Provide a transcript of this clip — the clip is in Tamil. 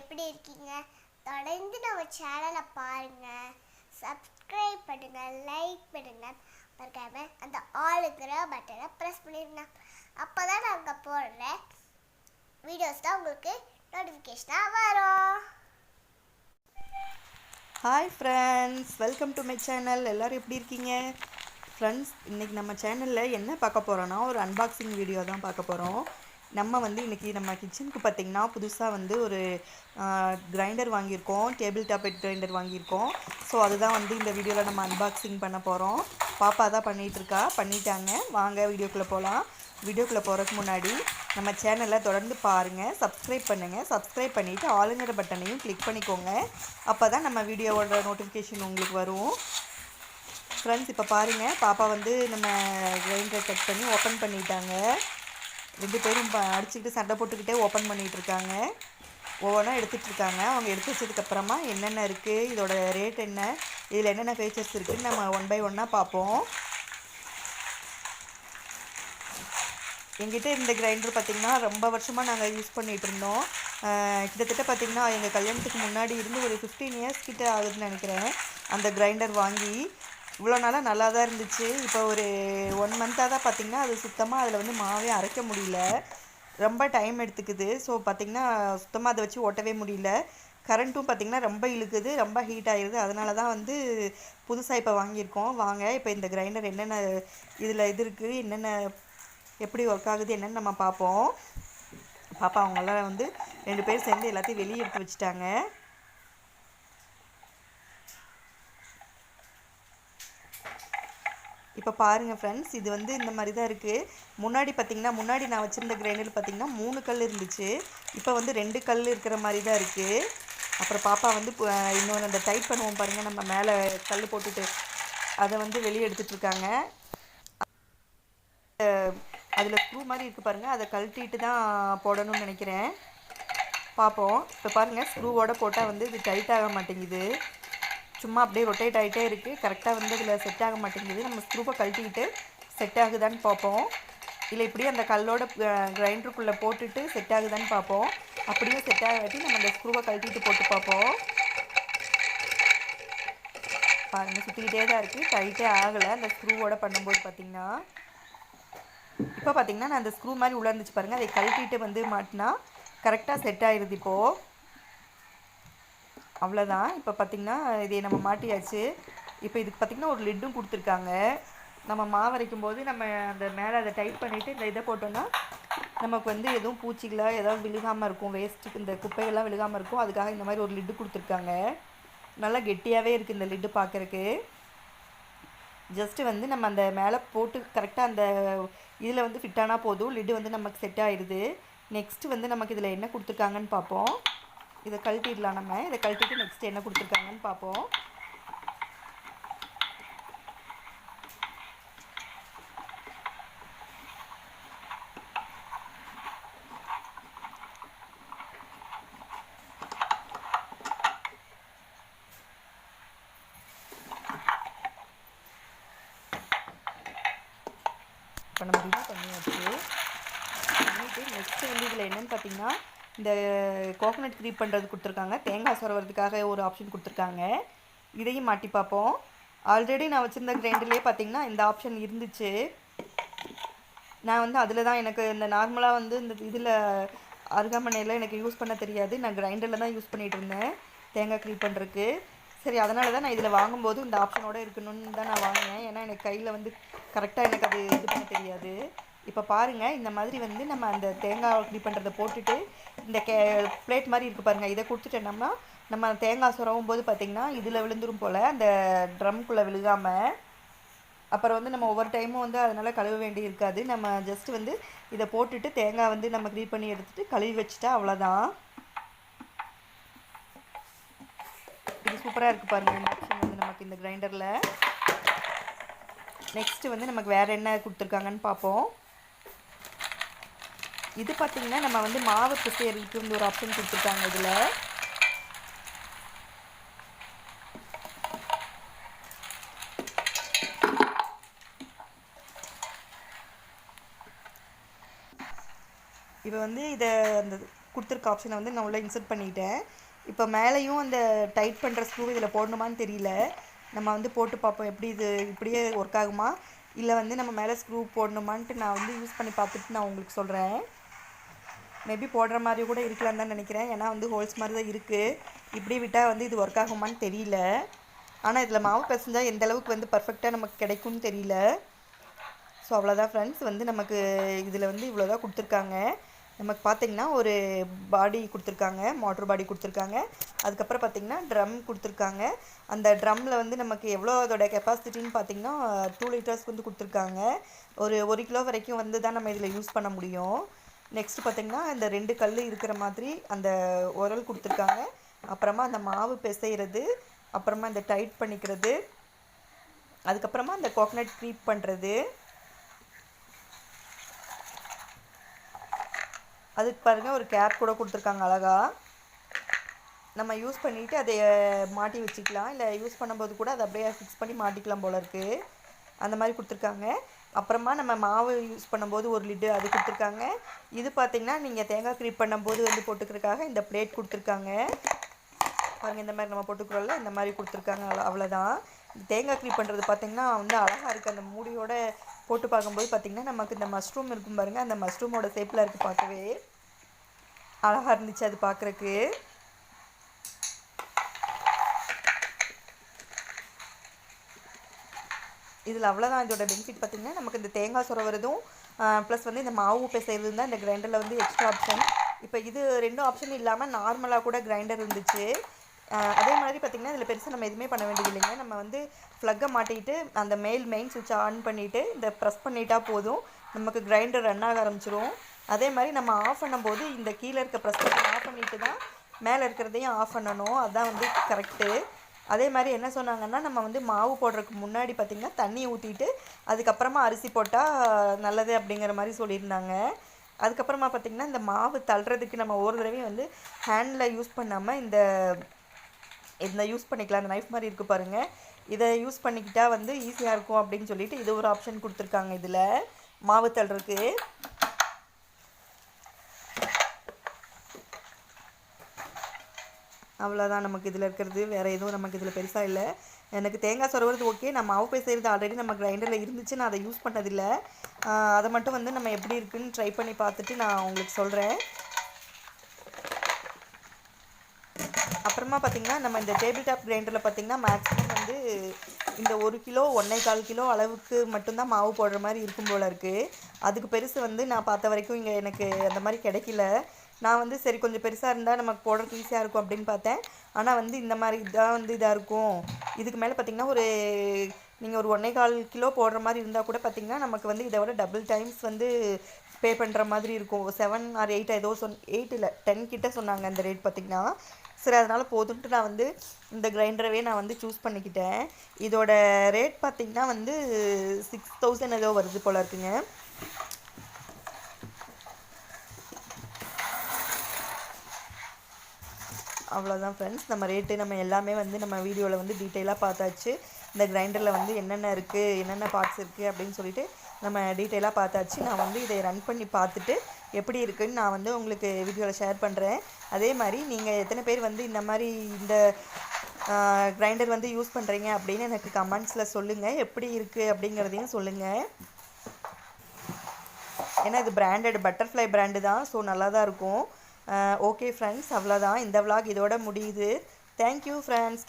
எப்படி இருக்கீங்க? தொடர்ந்து நம்ம சேனலை பாருங்க, சப்ஸ்கிரைப் பண்ணுங்க, லைக் பண்ணுங்க, மறக்காம அந்த ஆளுங்கிற பட்டனை ப்ரெஸ் பண்ணிடுங்க. அப்போதான் நாங்கள் போடுற வீடியோஸ் தான் உங்களுக்கு நோட்டிஃபிகேஷனாக வரும். Hi friends, welcome to my channel. எல்லோரும் எப்படி இருக்கீங்க ஃப்ரெண்ட்ஸ்? இன்றைக்கி நம்ம சேனலில் என்ன பார்க்க போகிறோன்னா, ஒரு அன்பாக்சிங் வீடியோ தான் பார்க்க போகிறோம். நம்ம இன்றைக்கி நம்ம கிச்சனுக்கு பார்த்திங்கன்னா புதுசாக ஒரு கிரைண்டர் வாங்கியிருக்கோம், டேபிள் டாப் கிரைண்டர் வாங்கியிருக்கோம். ஸோ அதுதான் இந்த வீடியோவில் நம்ம அன்பாக்சிங் பண்ண போகிறோம். பாப்பா தான் பண்ணிட்டாங்க. வாங்க வீடியோக்குள்ளே போகலாம். வீடியோக்குள்ளே போகிறதுக்கு முன்னாடி நம்ம சேனலை தொடர்ந்து பாருங்கள், சப்ஸ்கிரைப் பண்ணுங்கள். சப்ஸ்கிரைப் பண்ணிவிட்டு ஆளுங்கிற பட்டனையும் கிளிக் பண்ணிக்கோங்க. அப்போ தான் நம்ம வீடியோவோட நோட்டிஃபிகேஷன் உங்களுக்கு வரும். ஃப்ரெண்ட்ஸ், இப்போ பாருங்கள், பாப்பா நம்ம கிரைண்டரை கட் பண்ணி ஓப்பன் பண்ணிட்டாங்க. 2 பேரும் அடிச்சுக்கிட்டு சண்டை போட்டுக்கிட்டே ஓப்பன் பண்ணிகிட்ருக்காங்க. ஒவ்வொன்றா எடுத்துகிட்ருக்காங்க. அவங்க எடுத்து வச்சதுக்கப்புறமா என்னென்ன இருக்குது, இதோட ரேட் என்ன, இதில் என்னென்ன ஃபீச்சர்ஸ் இருக்குதுன்னு நம்ம 1 பை 1 பார்ப்போம். எங்கிட்ட இந்த கிரைண்டர் பார்த்திங்கன்னா ரொம்ப வருஷமாக நாங்கள் யூஸ் பண்ணிகிட்டு இருந்தோம். கிட்டத்தட்ட பார்த்திங்கன்னா எங்கள் கல்யாணத்துக்கு முன்னாடி இருந்து ஒரு 15 இயர்ஸ் கிட்ட ஆகுதுன்னு நினைக்கிறேன் அந்த கிரைண்டர் வாங்கி. இவ்வளோ நாளாக நல்லா தான் இருந்துச்சு. இப்போ ஒரு 1 மந்த்தாக தான் பார்த்திங்கன்னா அது சுத்தமாக அதில் மாவே அரைக்க முடியல, ரொம்ப டைம் எடுத்துக்குது. ஸோ பார்த்திங்கன்னா சுத்தமாக அதை வச்சு ஓட்டவே முடியல. கரண்ட்டும் பார்த்திங்கன்னா ரொம்ப இழுக்குது, ரொம்ப ஹீட் ஆகிடுது. அதனால தான் புதுசாக இப்போ வாங்கியிருக்கோம். வாங்க இப்போ இந்த கிரைண்டர் என்னென்ன இதில் இது இருக்குது, என்னென்ன எப்படி ஒர்க் ஆகுது என்னென்னு நம்ம பார்ப்போம். பாப்பா அவங்கெல்லாம் 2 பேர் சேர்ந்து எல்லாத்தையும் வெளியே எடுத்து வச்சுட்டாங்க. இப்போ பாருங்கள் ஃப்ரெண்ட்ஸ், இது இந்த மாதிரி தான் இருக்குது. முன்னாடி நான் வச்சுருந்த கிரைண்டர் பார்த்திங்கன்னா 3 கல் இருந்துச்சு. இப்போ 2 கல் இருக்கிற மாதிரி தான் இருக்குது. அப்புறம் பாப்பா இன்னொன்று அந்த டைட் பண்ணுவோம் பாருங்கள், நம்ம மேலே கல் போட்டுட்டு அதை வெளியே எடுத்துகிட்ருக்காங்க. அதில் ஸ்க்ரூ மாதிரி இருக்குது பாருங்கள், அதை கழட்டிட்டு தான் போடணும்னு நினைக்கிறேன். பார்ப்போம். இப்போ பாருங்கள், ஸ்க்ரூவோடு போட்டால் இது டைட் ஆக மாட்டேங்குது. சும்மா அப்படியே ரொட்டேட் ஆகிட்டே இருக்குது. கரெக்டாக இதில் செட் ஆக மாட்டேங்குது. நம்ம ஸ்க்ரூவை கழட்டிக்கிட்டு செட் ஆகுதான்னு பார்ப்போம். இல்லை இப்படியே அந்த கல்லோட கிரைண்டருக்குள்ளே போட்டுட்டு செட் ஆகுதான்னு பார்ப்போம். அப்படியே செட் ஆகாட்டி நம்ம அந்த ஸ்க்ரூவை கழட்டிட்டு போட்டு பார்ப்போம். பாருங்கள், சுற்றிக்கிட்டே தான் இருக்குது, டைட்டே ஆகலை அந்த ஸ்க்ரூவோட பண்ணும்போது. பார்த்திங்கன்னா இப்போ பார்த்திங்கன்னா நான் அந்த ஸ்க்ரூ மாதிரி உள்ளே இருந்துச்சு பாருங்கள், அதை கழட்டிட்டு மாட்டினா கரெக்டாக செட் ஆகிடுது. இப்போது அவ்வளோதான். இப்போ பார்த்திங்கன்னா இதை நம்ம மாட்டியாச்சு. இப்போ இதுக்கு பார்த்திங்கன்னா ஒரு லிட்டும் கொடுத்துருக்காங்க. நம்ம மாவு அரைக்கும் போது நம்ம அந்த மேலே அதை டைட் பண்ணிவிட்டு இந்த இதை போட்டோன்னா நமக்கு எதுவும் பூச்சிகளா ஏதாவது விழுகாமல் இருக்கும், வேஸ்ட்டு இந்த குப்பையெல்லாம் விழுகாமல் இருக்கும். அதுக்காக இந்த மாதிரி ஒரு லிட்டு கொடுத்துருக்காங்க. நல்லா கெட்டியாகவே இருக்குது இந்த லிட்டு பார்க்குறக்கு. ஜஸ்ட்டு நம்ம அந்த மேலே போட்டு கரெக்டாக அந்த இதில் ஃபிட் ஆனால் போதும், லிட்டு நமக்கு செட் ஆகிடுது. நெக்ஸ்ட்டு நமக்கு இதில் என்ன கொடுத்துருக்காங்கன்னு பார்ப்போம். இதை கழட்டிடலாம். நம்ம இதை கழட்டிட்டு நெக்ஸ்ட் என்ன கொடுத்துருக்காங்கன்னு பார்ப்போம். இப்போ நம்ம ரிமூவ் பண்ணியாச்சு. பண்ணிவிட்டு நெக்ஸ்ட்டு இதில் என்னென்னு பார்த்தீங்கன்னா இந்த கோகோனட் க்ரீப் பண்ணுறது கொடுத்துருக்காங்க. தேங்காய் சொரவறதுக்காக ஒரு ஆப்ஷன் கொடுத்துருக்காங்க. இதையும் மாட்டி பார்ப்போம். ஆல்ரெடி நான் வச்சுருந்த கிரைண்டர்லேயே பார்த்திங்கன்னா இந்த ஆப்ஷன் இருந்துச்சு. நான் அதில் தான் எனக்கு இந்த நார்மலாக இந்த இதில் அருகாமனையில் எனக்கு யூஸ் பண்ண தெரியாது. நான் கிரைண்டரில் தான் யூஸ் பண்ணிகிட்டு இருந்தேன் தேங்காய் க்ரீப் பண்ணுறதுக்கு. சரி, அதனால தான் நான் இதில் வாங்கும்போது இந்த ஆப்ஷனோடு இருக்கணும்னு தான் நான் வாங்கினேன். ஏன்னா எனக்கு கையில் கரெக்டாக எனக்கு அது இது பண்ண தெரியாது. இப்போ பாருங்கள், இந்த மாதிரி நம்ம அந்த தேங்காய் இப்படி பண்ணுறதை போட்டுட்டு இந்த பிளேட் மாதிரி இருக்குது பாருங்கள், இதை கொடுத்துட்டோம்னா நம்ம தேங்காய் சுரவும் போது பார்த்திங்கன்னா இதில் விழுந்துரும் போல், அந்த ட்ரம்குள்ளே விழுகாமல். அப்புறம் நம்ம ஒவ்வொரு டைமும் அதனால் கழுவ வேண்டி இருக்காது. நம்ம ஜஸ்ட்டு இதை போட்டுட்டு தேங்காய் நம்ம க்ளீன் பண்ணி எடுத்துகிட்டு கழுவி வச்சுட்டா அவ்வளோதான். இது சூப்பராக இருக்குது பாருங்கள் இந்த ஆப்ஷன் நமக்கு இந்த கிரைண்டரில். நெக்ஸ்ட்டு நமக்கு வேறு என்ன கொடுத்துருக்காங்கன்னு பார்ப்போம். இது பார்த்திங்கன்னா நம்ம மாவு பிசையறதுக்கு ஒரு ஆப்ஷன் கொடுத்துருக்காங்க. இதில் இப்போ இதை அந்த கொடுத்துருக்க ஆப்ஷனை வந்து நான் உள்ளே இன்சர்ட் பண்ணிட்டேன். இப்போ மேலேயும் அந்த டைட் பண்ணுற ஸ்க்ரூ இதில் போடணுமான்னு தெரியல. நம்ம வந்து போட்டு பார்ப்போம் எப்படி இது இப்படியே ஒர்க் ஆகுமா இல்லை வந்து நம்ம மேலே ஸ்க்ரூ போடணுமான்ட்டு நான் வந்து யூஸ் பண்ணி பார்த்துட்டு நான் உங்களுக்கு சொல்கிறேன். மேபி போடுற மாதிரி கூட இருக்கலான்னு தான் நினைக்கிறேன். ஏன்னா வந்து ஹோல்ஸ் மாதிரி தான் இருக்குது. இப்படி விட்டால் வந்து இது ஒர்க் ஆகுமான்னு தெரியல. ஆனால் இதில் மாவு பிசைஞ்சால் எந்த அளவுக்கு வந்து பர்ஃபெக்டாக நமக்கு கிடைக்கும்னு தெரியல. ஸோ அவ்வளோதான் ஃப்ரெண்ட்ஸ், வந்து நமக்கு இதில் வந்து இவ்வளோதான் கொடுத்துருக்காங்க. நமக்கு பார்த்திங்கன்னா ஒரு பாடி கொடுத்துருக்காங்க, மோட்ரு பாடி கொடுத்துருக்காங்க. அதுக்கப்புறம் பார்த்திங்கன்னா ட்ரம் கொடுத்துருக்காங்க. அந்த ட்ரம்மில் வந்து நமக்கு எவ்வளோ அதோட கெப்பாசிட்டின்னு பார்த்திங்கன்னா 2 லிட்டர்ஸ் வந்து கொடுத்துருக்காங்க. ஒரு 1 கிலோ வரைக்கும் வந்து தான் நம்ம இதில் யூஸ் பண்ண முடியும். நெக்ஸ்ட்டு பார்த்திங்கன்னா இந்த 2 கல் இருக்கிற மாதிரி அந்த உரல் கொடுத்துருக்காங்க. அப்புறமா அந்த மாவு பிசைகிறது, அப்புறமா இந்த டைட் பண்ணிக்கிறது, அதுக்கப்புறமா அந்த கோகனட் க்ரீப் பண்ணுறது. அதுக்கு பாருங்கள் ஒரு கேப் கூட கொடுத்துருக்காங்க அழகாக. நம்ம யூஸ் பண்ணிவிட்டு அதை மாட்டி வச்சுக்கலாம், இல்லை யூஸ் பண்ணும்போது கூட அதை அப்படியே ஃபிக்ஸ் பண்ணி மாட்டிக்கலாம் போல இருக்குது. அந்த மாதிரி கொடுத்துருக்காங்க. அப்புறமா நம்ம மாவு யூஸ் பண்ணும்போது ஒரு லிட்டு அது கொடுத்துருக்காங்க. இது பார்த்திங்கன்னா நீங்கள் தேங்காய் க்ரீப் பண்ணும்போது வந்து போட்டுக்கிறதுக்காக இந்த பிளேட் கொடுத்துருக்காங்க. பாருங்கள் இந்த மாதிரி நம்ம போட்டுக்கிறோம்ல, இந்த மாதிரி கொடுத்துருக்காங்க. அவ்வளோதான். இந்த தேங்காய் க்ரீப் பண்ணுறது பார்த்திங்கன்னா வந்து அழகாக இருக்குது. அந்த மூடியோட போட்டு பார்க்கும்போது பார்த்திங்கன்னா நமக்கு இந்த மஷ்ரூம் இருக்கும் பாருங்கள், அந்த மஷ்ரூமோட ஷேப்பில் இருக்குது. பார்க்கவே அழகாக இருந்துச்சு அது பார்க்குறக்கு. இதில் அவ்வளோதான். இதோட பெனிஃபிட் பார்த்திங்கன்னா நமக்கு இந்த தேங்காய் சொரவறதும் ப்ளஸ் வந்து இந்த மாவு பிசைறது தான் இந்த கிரைண்டரில் வந்து எக்ஸ்ட்ரா ஆப்ஷன். இப்போ இது 2 ஆப்ஷன் இல்லாமல் நார்மலாக கூட கிரைண்டர் இருந்துச்சு. அதே மாதிரி பார்த்திங்கன்னா இதில் பெருசாக நம்ம எதுவுமே பண்ண வேண்டியது இல்லைங்க. நம்ம வந்து ப்ளக்கை மாட்டிட்டு அந்த மெயின் சுவிட்சை ஆன் பண்ணிவிட்டு இந்த ப்ரெஸ் பண்ணிட்டா போதும், நமக்கு கிரைண்டர் ரன் ஆக ஆரம்பிச்சிரும். அதே மாதிரி நம்ம ஆஃப் பண்ணும்போது இந்த கீழே இருக்க ப்ரெஸ் பண்ணி ஆஃப் பண்ணிட்டு தான் மேலே இருக்கிறதையும் ஆஃப் பண்ணணும். அதுதான் வந்து கரெக்டு. அதே மாதிரி என்ன சொன்னாங்கன்னா நம்ம வந்து மாவு போடுறதுக்கு முன்னாடி பார்த்திங்கன்னா தண்ணி ஊற்றிட்டு அதுக்கப்புறமா அரிசி போட்டால் நல்லது அப்படிங்கிற மாதிரி சொல்லியிருந்தாங்க. அதுக்கப்புறமா பார்த்திங்கன்னா இந்த மாவு தள்ளுறதுக்கு நம்ம ஒரு தடவையும் வந்து ஹேண்டில் யூஸ் பண்ணாமல் இந்த யூஸ் பண்ணிக்கலாம். அந்த நைஃப் மாதிரி இருக்குது பாருங்கள், இதை யூஸ் பண்ணிக்கிட்டால் வந்து ஈஸியாக இருக்கும் அப்படின்னு சொல்லிட்டு இது ஒரு ஆப்ஷன் கொடுத்துருக்காங்க இதில் மாவு தள்ளுறதுக்கு. அவ்வளோதான் நமக்கு இதில் இருக்கிறது. வேறு எதுவும் நமக்கு இதில் பெருசாக இல்லை. எனக்கு தேங்காய் சொரவுறது ஓகே. நான் மாவு பிசைறது ஆல்ரெடி நம்ம கிரைண்டரில் இருந்துச்சு, நான் அதை யூஸ் பண்ணதில்லை. அதை மட்டும் வந்து நம்ம எப்படி இருக்குன்னு ட்ரை பண்ணி பார்த்துட்டு நான் உங்களுக்கு சொல்கிறேன். அப்புறமா பார்த்திங்கன்னா நம்ம இந்த டேபிள் டாப் கிரைண்டரில் பார்த்திங்கன்னா மேக்ஸிமம் வந்து இந்த 1 கிலோ 1.25 கிலோ அளவுக்கு மட்டும்தான் மாவு போடுற மாதிரி இருக்கும் போல் இருக்குது. அதுக்கு பெருசு வந்து நான் பார்த்த வரைக்கும் இங்கே எனக்கு அந்த மாதிரி கிடைக்கல. நான் வந்து சரி கொஞ்சம் பெருசாக இருந்தால் நமக்கு போடுறதுக்கு ஈஸியாக இருக்கும் அப்படின்னு பார்த்தேன். ஆனால் வந்து இந்த மாதிரி இதாக வந்து இதாக இருக்கும். இதுக்கு மேலே பார்த்திங்கன்னா நீங்கள் ஒரு 1.25 கிலோ போடுற மாதிரி இருந்தால் கூட பார்த்திங்கன்னா நமக்கு வந்து இதை விட டபுள் டைம்ஸ் வந்து பே பண்ணுற மாதிரி இருக்கும். 7 or 8 ஏதோ 8 இல்லை 10 கிட்ட சொன்னாங்க அந்த ரேட் பார்த்திங்கன்னா. சரி அதனால் போதுன்ட்டு நான் வந்து இந்த கிரைண்டரவே நான் வந்து சூஸ் பண்ணிக்கிட்டேன். இதோட ரேட் பார்த்திங்கன்னா வந்து 6000 ஏதோ வருது போல் இருக்குங்க. அவ்வளோதான் ஃப்ரெண்ட்ஸ், நம்ம ரேட்டு நம்ம எல்லாமே வந்து நம்ம வீடியோவில் வந்து டீட்டெயிலாக பார்த்தாச்சு. இந்த கிரைண்டரில் வந்து என்னென்ன இருக்குது, என்னென்ன பார்ட்ஸ் இருக்குது அப்படின்னு சொல்லிட்டு நம்ம டீட்டெயிலாக பார்த்தாச்சு. நான் வந்து இதை ரன் பண்ணி பார்த்துட்டு எப்படி இருக்குதுன்னு நான் வந்து உங்களுக்கு வீடியோவில் ஷேர் பண்ணுறேன். அதே மாதிரி நீங்கள் எத்தனை பேர் வந்து இந்த மாதிரி இந்த கிரைண்டர் வந்து யூஸ் பண்ணுறீங்க அப்படின்னு எனக்கு கமெண்ட்ஸில் சொல்லுங்கள். எப்படி இருக்குது அப்படிங்கிறதையும் சொல்லுங்கள். ஏன்னா இது பிராண்டட் பட்டர்ஃப்ளை பிராண்டு தான், ஸோ நல்லா தான் இருக்கும். ஓகே ஃப்ரெண்ட்ஸ், அவ்வளோதான். இந்த விலாக் இதோட முடியுது. Thank you friends.